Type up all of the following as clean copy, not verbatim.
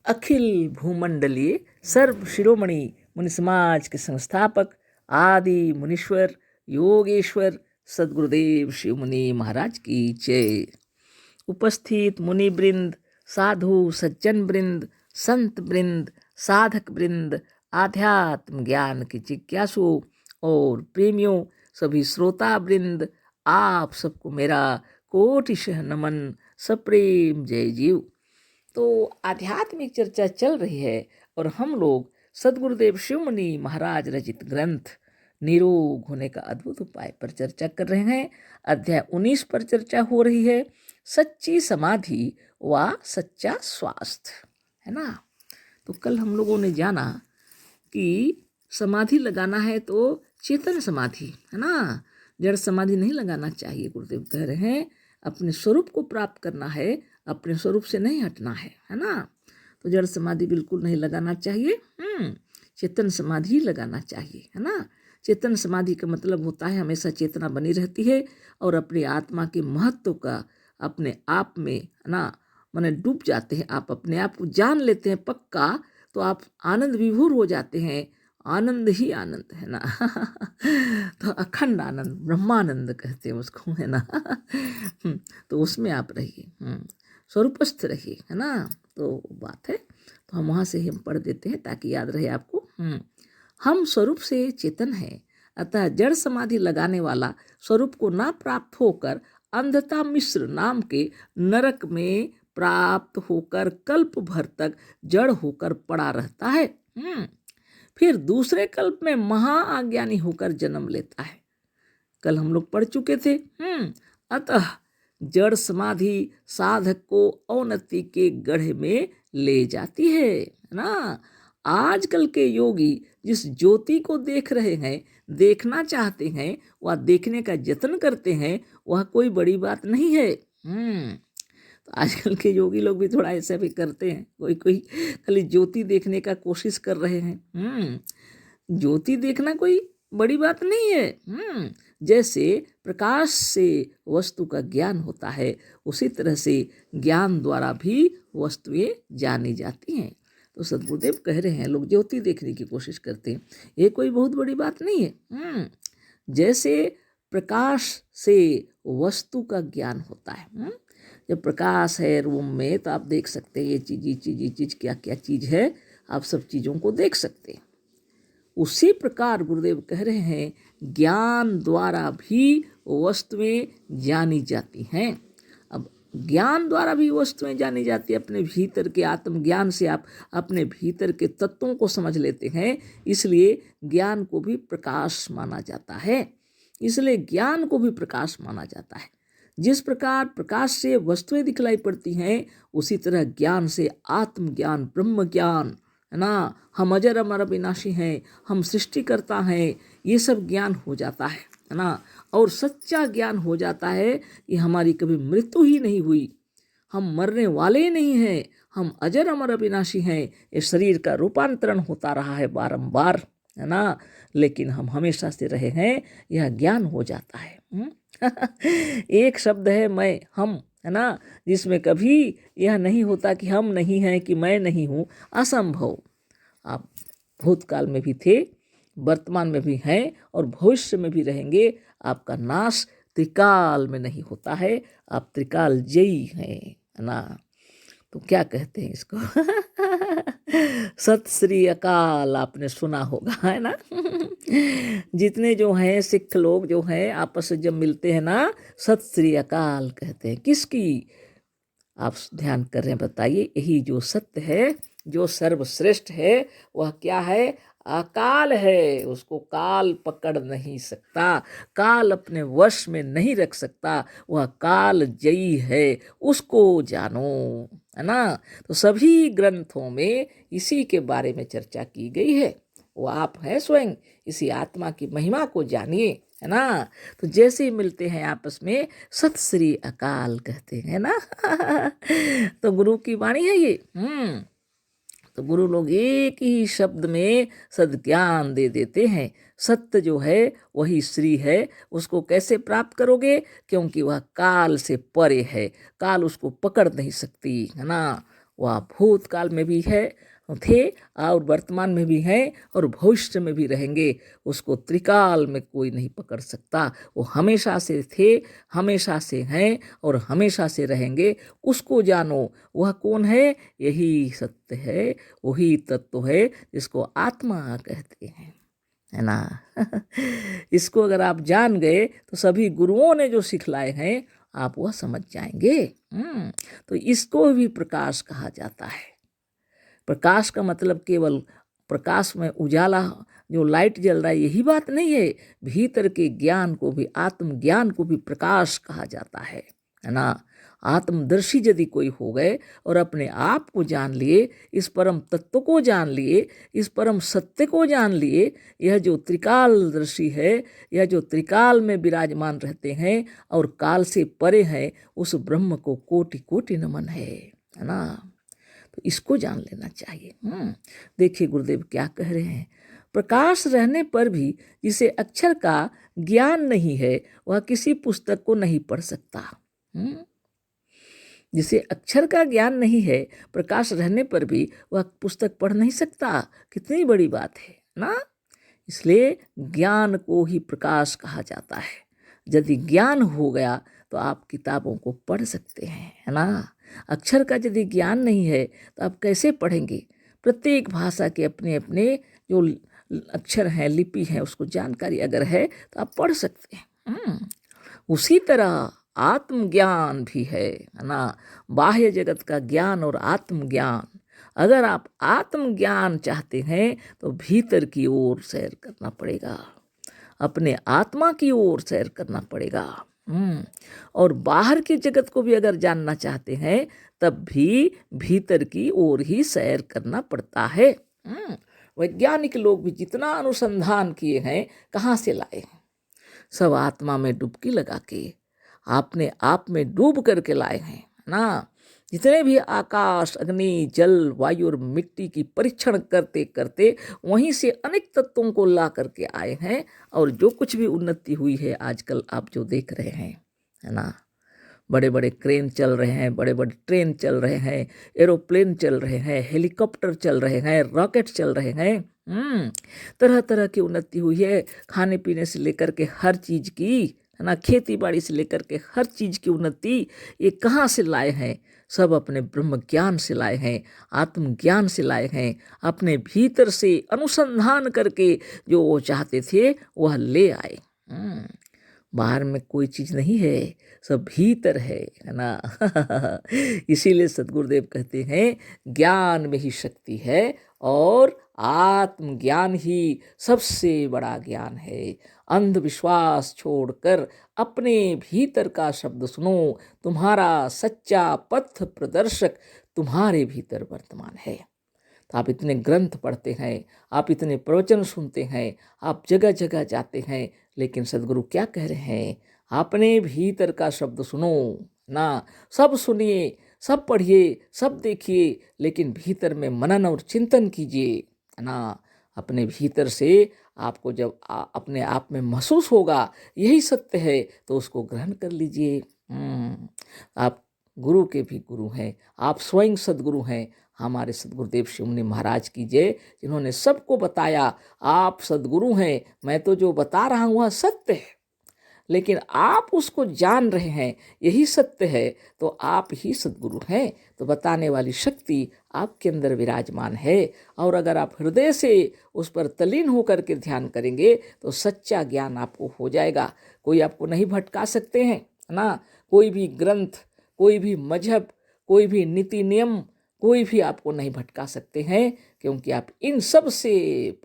अखिल भूमंडलीय सर्व शिरोमणि मुनि समाज के संस्थापक आदि मुनीश्वर योगेश्वर सदगुरुदेव शिव मुनि महाराज की जय। उपस्थित मुनि वृंद, साधु सज्जन वृंद, संत वृंद, साधक वृंद, आध्यात्म ज्ञान के जिज्ञासु और प्रेमियों, सभी श्रोता वृंद, आप सबको मेरा कोटिशः नमन, सप्रेम जय जीव। तो आध्यात्मिक चर्चा चल रही है और हम लोग सदगुरुदेव शिव मुनि महाराज रचित ग्रंथ निरोग होने का अद्भुत उपाय पर चर्चा कर रहे हैं। अध्याय 19 पर चर्चा हो रही है, सच्ची समाधि व सच्चा स्वास्थ्य, है ना। तो कल हम लोगों ने जाना कि समाधि लगाना है तो चेतन समाधि, है ना, जड़ समाधि नहीं लगाना चाहिए। गुरुदेव कह रहे हैं अपने स्वरूप को प्राप्त करना है, अपने स्वरूप से नहीं हटना है ना। तो जड़ समाधि बिल्कुल नहीं लगाना चाहिए, चेतन समाधि लगाना चाहिए, है ना। चेतन समाधि का मतलब होता है हमेशा चेतना बनी रहती है और अपनी आत्मा के महत्व का अपने आप में, है ना, माने डूब जाते हैं। आप अपने आप को जान लेते हैं पक्का, तो आप आनंद विभोर हो जाते हैं। आनंद ही आनंद, है ना। तो अखंड आनंद, ब्रह्मानंद कहते हैं उसको, है ना। तो उसमें आप रहिए, स्वरूपस्थ रहिए, है ना। तो बात है, तो हम वहाँ से हम पढ़ देते हैं ताकि याद रहे आपको। हम स्वरूप से चेतन हैं, अतः जड़ समाधि लगाने वाला स्वरूप को ना प्राप्त होकर अंधता मिश्र नाम के नरक में प्राप्त होकर कल्प भर तक जड़ होकर पड़ा रहता है। फिर दूसरे कल्प में महाअज्ञानी होकर जन्म लेता है। कल हम लोग पढ़ चुके थे। अतः जड़ समाधि साधक को अवनति के गड्ढे में ले जाती है ना। आजकल के योगी जिस ज्योति को देख रहे हैं, देखना चाहते हैं, वह देखने का यत्न करते हैं, वह कोई बड़ी बात नहीं है। तो आजकल के योगी लोग भी थोड़ा ऐसा भी करते हैं, कोई कोई खाली ज्योति देखने का कोशिश कर रहे हैं। ज्योति देखना कोई बड़ी बात नहीं है। जैसे प्रकाश से वस्तु का ज्ञान होता है, उसी तरह से ज्ञान द्वारा भी वस्तुएं जानी जाती हैं। तो सदगुरुदेव कह रहे हैं लोग ज्योति देखने की कोशिश करते हैं, ये कोई बहुत बड़ी बात नहीं है। जैसे प्रकाश से वस्तु का ज्ञान होता है। जब प्रकाश है रूम में तो आप देख सकते हैं ये चीज़ क्या क्या चीज़ है, आप सब चीज़ों को देख सकते हैं। उसी प्रकार गुरुदेव कह रहे हैं ज्ञान द्वारा भी वस्तुएं जानी जाती हैं। अब ज्ञान द्वारा भी वस्तुएं जानी जाती है, अपने भीतर के आत्मज्ञान से आप अपने भीतर के तत्वों को समझ लेते हैं, इसलिए ज्ञान को भी प्रकाश माना जाता है। इसलिए ज्ञान को भी प्रकाश माना जाता है। जिस प्रकार प्रकाश से वस्तुएं दिखलाई पड़ती हैं, उसी तरह ज्ञान से आत्मज्ञान, ब्रह्म ज्ञान, है ना, हम अजर अमर अविनाशी हैं, हम सृष्टिकर्ता हैं, ये सब ज्ञान हो जाता है ना। और सच्चा ज्ञान हो जाता है कि हमारी कभी मृत्यु ही नहीं हुई, हम मरने वाले नहीं हैं, हम अजर अमर अविनाशी हैं। ये शरीर का रूपांतरण होता रहा है बारंबार, है ना, लेकिन हम हमेशा से रहे हैं, यह ज्ञान हो जाता है। एक शब्द है मैं, हम, है ना, जिसमें कभी यह नहीं होता कि हम नहीं हैं, कि मैं नहीं हूँ, असंभव। आप भूतकाल में भी थे, वर्तमान में भी हैं और भविष्य में भी रहेंगे। आपका नाश त्रिकाल में नहीं होता है, आप त्रिकाल जयी हैं, है ना। तो क्या कहते हैं इसको? सत श्री अकाल आपने सुना होगा, है ना। जितने जो हैं सिख लोग जो हैं आपस में जब मिलते हैं ना, सत श्री अकाल कहते हैं। किसकी आप ध्यान कर रहे हैं, बताइए। यही जो सत्य है, जो सर्वश्रेष्ठ है, वह क्या है? अकाल है। उसको काल पकड़ नहीं सकता, काल अपने वश में नहीं रख सकता, वह काल जयी है, उसको जानो, है ना। तो सभी ग्रंथों में इसी के बारे में चर्चा की गई है। वो आप हैं स्वयं, इसी आत्मा की महिमा को जानिए, है ना। तो जैसे ही मिलते हैं आपस में सत श्री अकाल कहते हैं ना। तो गुरु की वाणी है ये। तो गुरु लोग एक ही शब्द में सद्ज्ञान दे देते हैं। सत्य जो है वही श्री है। उसको कैसे प्राप्त करोगे? क्योंकि वह काल से परे है, काल उसको पकड़ नहीं सकती, है ना। वह भूतकाल में भी है थे और वर्तमान में भी हैं और भविष्य में भी रहेंगे। उसको त्रिकाल में कोई नहीं पकड़ सकता। वो हमेशा से थे, हमेशा से हैं और हमेशा से रहेंगे। उसको जानो। वह कौन है? यही सत्य है, वही तत्व है जिसको आत्मा कहते हैं, है ना। इसको अगर आप जान गए तो सभी गुरुओं ने जो सिखलाए हैं आप वह समझ जाएंगे। तो इसको भी प्रकाश कहा जाता है। प्रकाश का मतलब केवल प्रकाश में उजाला, जो लाइट जल रहा है, यही बात नहीं है। भीतर के ज्ञान को भी, आत्मज्ञान को भी प्रकाश कहा जाता है ना। आत्मदर्शी यदि कोई हो गए और अपने आप को जान लिए, इस परम तत्व को जान लिए, इस परम सत्य को जान लिए, यह जो त्रिकालदर्शी है, यह जो त्रिकाल में विराजमान रहते हैं और काल से परे हैं, उस ब्रह्म को कोटि कोटि नमन है ना। तो इसको जान लेना चाहिए। देखिए गुरुदेव क्या कह रहे हैं। प्रकाश रहने पर भी जिसे अक्षर का ज्ञान नहीं है वह किसी पुस्तक को नहीं पढ़ सकता। जिसे अक्षर का ज्ञान नहीं है, प्रकाश रहने पर भी वह पुस्तक पढ़ नहीं सकता। कितनी बड़ी बात है ना। इसलिए ज्ञान को ही प्रकाश कहा जाता है। यदि ज्ञान हो गया तो आप किताबों को पढ़ सकते हैं, है ना। अक्षर का यदि ज्ञान नहीं है तो आप कैसे पढ़ेंगे। प्रत्येक भाषा के अपने अपने जो अक्षर हैं, लिपि हैं, उसको जानकारी अगर है तो आप पढ़ सकते हैं। उसी तरह आत्मज्ञान भी है ना। बाह्य जगत का ज्ञान और आत्मज्ञान। अगर आप आत्मज्ञान चाहते हैं तो भीतर की ओर सैर करना पड़ेगा, अपने आत्मा की ओर सैर करना पड़ेगा। और बाहर की जगत को भी अगर जानना चाहते हैं तब भी भीतर की ओर ही सैर करना पड़ता है। वैज्ञानिक लोग भी जितना अनुसंधान किए हैं, कहाँ से लाए हैं? सब आत्मा में डुबकी लगा के, आपने आप में डूब करके लाए हैं ना। जितने भी आकाश, अग्नि, जल, वायु और मिट्टी की परीक्षण करते करते वहीं से अनेक तत्वों को ला करके आए हैं। और जो कुछ भी उन्नति हुई है आजकल आप जो देख रहे हैं, है ना, बड़े बड़े क्रेन चल रहे हैं, बड़े बड़े ट्रेन चल रहे हैं, एरोप्लेन चल रहे हैं, हेलीकॉप्टर चल रहे हैं, रॉकेट चल रहे हैं। तरह तरह की उन्नति हुई है। खाने पीने से लेकर के हर चीज़ की, है ना, खेती बाड़ी से लेकर के हर चीज़ की उन्नति ये कहाँ से लाए हैं? सब अपने ब्रह्म ज्ञान से लाए हैं, आत्मज्ञान से लाए हैं। अपने भीतर से अनुसंधान करके जो वो चाहते थे वह ले आए। बाहर में कोई चीज़ नहीं है, सब भीतर है ना। इसीलिए सद्गुरुदेव कहते हैं ज्ञान में ही शक्ति है और आत्मज्ञान ही सबसे बड़ा ज्ञान है। अंधविश्वास छोड़कर अपने भीतर का शब्द सुनो। तुम्हारा सच्चा पथ प्रदर्शक तुम्हारे भीतर वर्तमान है। तो आप इतने ग्रंथ पढ़ते हैं, आप इतने प्रवचन सुनते हैं, आप जगह जगह जाते हैं, लेकिन सद्गुरु क्या कह रहे हैं? अपने भीतर का शब्द सुनो ना। सब सुनिए, सब पढ़िए, सब देखिए, लेकिन भीतर में मनन और चिंतन कीजिए ना। अपने भीतर से आपको जब अपने आप में महसूस होगा यही सत्य है तो उसको ग्रहण कर लीजिए। आप गुरु के भी गुरु हैं, आप स्वयं सद्गुरु हैं। हमारे सद्गुरुदेव शिवमुनि महाराज की जय, जिन्होंने सबको बताया आप सद्गुरु हैं। मैं तो जो बता रहा हूँ वह सत्य है, लेकिन आप उसको जान रहे हैं, यही सत्य है, तो आप ही सद्गुरु हैं। तो बताने वाली शक्ति आपके अंदर विराजमान है। और अगर आप हृदय से उस पर तल्लीन होकर के ध्यान करेंगे तो सच्चा ज्ञान आपको हो जाएगा। कोई आपको नहीं भटका सकते हैं ना। कोई भी ग्रंथ, कोई भी मजहब, कोई भी नीति नियम, कोई भी आपको नहीं भटका सकते हैं, क्योंकि आप इन सब से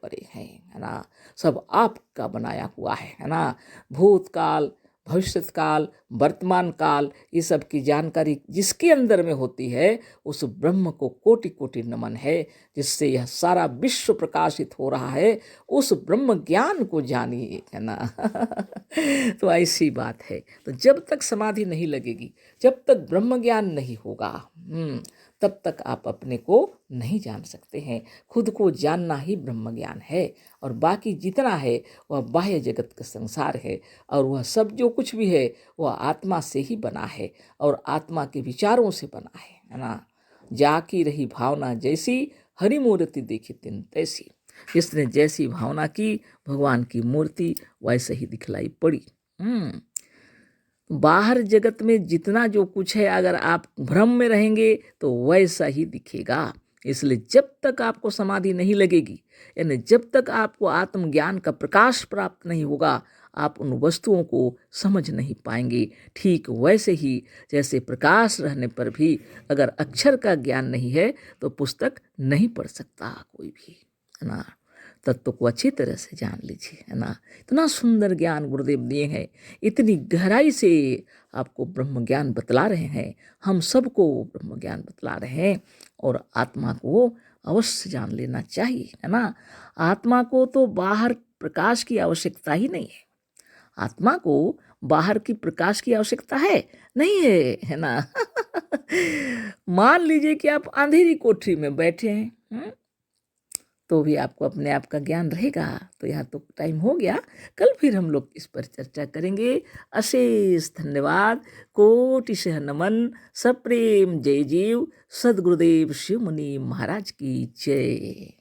परे हैं, है ना। सब आपका बनाया हुआ है ना। भूतकाल, भविष्यत काल, वर्तमान काल, ये सब की जानकारी जिसके अंदर में होती है उस ब्रह्म को कोटि कोटि नमन है, जिससे यह सारा विश्व प्रकाशित हो रहा है। उस ब्रह्म ज्ञान को जानिए, है ना। तो ऐसी बात है। तो जब तक समाधि नहीं लगेगी, जब तक ब्रह्म ज्ञान नहीं होगा, तब तक आप अपने को नहीं जान सकते हैं। खुद को जानना ही ब्रह्म ज्ञान है, और बाकी जितना है वह बाह्य जगत का संसार है। और वह सब जो कुछ भी है वह आत्मा से ही बना है और आत्मा के विचारों से बना है ना। जाकी रही भावना जैसी, हरि मूर्ति देखी तिन तैसी। जिसने जैसी भावना की, भगवान की मूर्ति वैसे ही दिखलाई पड़ी। बाहर जगत में जितना जो कुछ है, अगर आप भ्रम में रहेंगे तो वैसा ही दिखेगा। इसलिए जब तक आपको समाधि नहीं लगेगी, यानी जब तक आपको आत्मज्ञान का प्रकाश प्राप्त नहीं होगा, आप उन वस्तुओं को समझ नहीं पाएंगे। ठीक वैसे ही जैसे प्रकाश रहने पर भी अगर अक्षर का ज्ञान नहीं है तो पुस्तक नहीं पढ़ सकता कोई भी, है ना। तत्व को अच्छी तरह से जान लीजिए, है ना। इतना सुंदर ज्ञान गुरुदेव दिए हैं, इतनी गहराई से आपको ब्रह्म ज्ञान बतला रहे हैं, हम सबको ब्रह्म ज्ञान बतला रहे हैं। और आत्मा को अवश्य जान लेना चाहिए, है ना। आत्मा को तो बाहर प्रकाश की आवश्यकता ही नहीं है। आत्मा को बाहर की प्रकाश की आवश्यकता है नहीं है ना। मान लीजिए कि आप अंधेरी कोठरी में बैठे हैं, तो भी आपको अपने आप का ज्ञान रहेगा। तो यहाँ तो टाइम हो गया, कल फिर हम लोग इस पर चर्चा करेंगे। अशेष धन्यवाद, कोटि से नमन, सप्रेम जय जीव। सद्गुरुदेव शिव मुनि महाराज की जय।